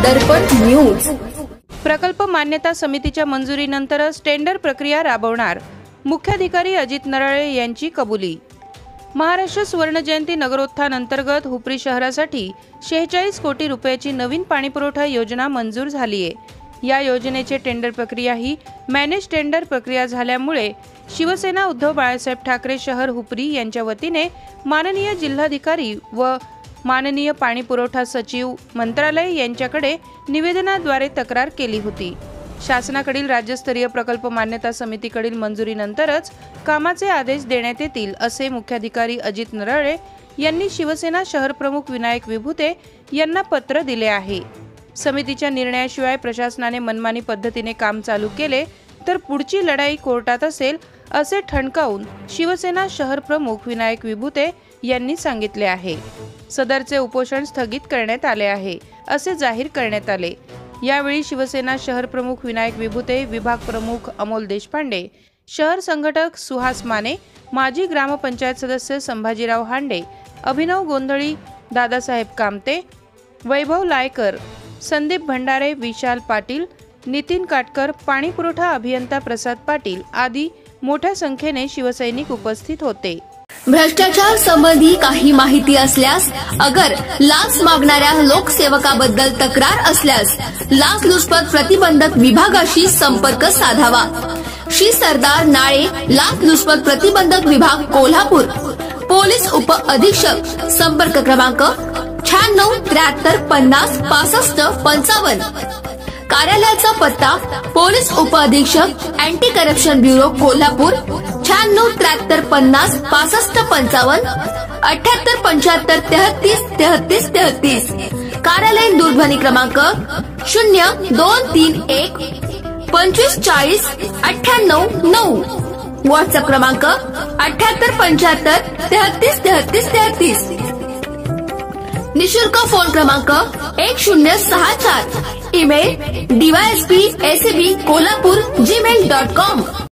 दर्पण news. प्रकल्प मान्यता समितीच्या मंजुरीनंतरच टेंडर प्रक्रिया राबवणार, मुख्याधिकारी अजित नराळे यांची कबुली। महाराष्ट्र स्वर्ण जयंती नगरोत्थान अंतर्गत हुपरी शहरासाठी 46 कोटी रुपयाची नवीन पाणीपुरवठा योजना मंजूर झाली आहे। या योजनेचे टेंडर प्रक्रिया ही मॅनेज टेंडर प्रक्रिया झाल्यामुळे शिवसेना उद्धव बाळासाहेब ठाकरे शहर हुपरी यांच्या वतीने माननीय जिल्हाधिकारी व माननीय पाणीपुरवठा सचिव मंत्रालय यांच्याकडे निवेदनाद्वारे तक्रार केली होती। शासनाकडील राज्यस्तरीय प्रकल्प मान्यता समितीकडील मंजुरीनंतरच कामाचे आदेश देण्यात येतील, असे मुख्याधिकारी अजित नराळे यांनी शिवसेना शहर प्रमुख विनायक विभुते यांना पत्र दिले आहे। समितीच्या निर्णयाशिवाय प्रशासनाने मनमानी पद्धतीने काम चालू केले तर पुढची लढाई कोर्टात असेल, असे ठणकावून शिवसेना शहर प्रमुख विनायक विभुते यांनी सांगितले आहे। सदरचे उपोषण स्थगित करण्यात आले आहे, असे जाहीर करण्यात आले। यावेळी शिवसेना शहर प्रमुख विनायक विभुते, विभाग प्रमुख अमोल देशपांडे, शहर संघटक सुहास माने, माजी ग्रामपंचायत सदस्य संभाजीराव हांडे, अभिनव गोंधळी, दादासाहेब कामते, वैभव लायकर, संदीप भंडारे, विशाल पाटील, नितीन काटकर, पाणीपुरवठा अभियंता प्रसाद पाटील आदी मोठ्या संख्येने शिवसैनिक उपस्थित होते। भ्रष्टाचार संबंधी काही माहिती असल्यास, अगर लाच मागणाऱ्या लोकसेवकाबद्दल तक्रार असल्यास लाचलुचपत प्रतिबंधक विभागाशी संपर्क साधावा। श्री सरदार नाळे, लाचलुचपत प्रतिबंधक विभाग, कोल्हापूर। पोलीस उप अधीक्षक, संपर्क क्रमांक 96 73 50 65 55। कार्यालयाचा पत्ता पोलीस उप अधीक्षक, अँटी करप्शन ब्युरो, कोल्हापूर 96 73 50 65 55 78 75 33 33 33। कार्यालयीन दूरध्वनी क्रमांक 0231 25 40 98 9। व्हॉट्सअप क्रमांक 78 75 33 33 33। निशुल्क फोन क्रमांक 1064। Email dysp@kolhapur@gmail.com।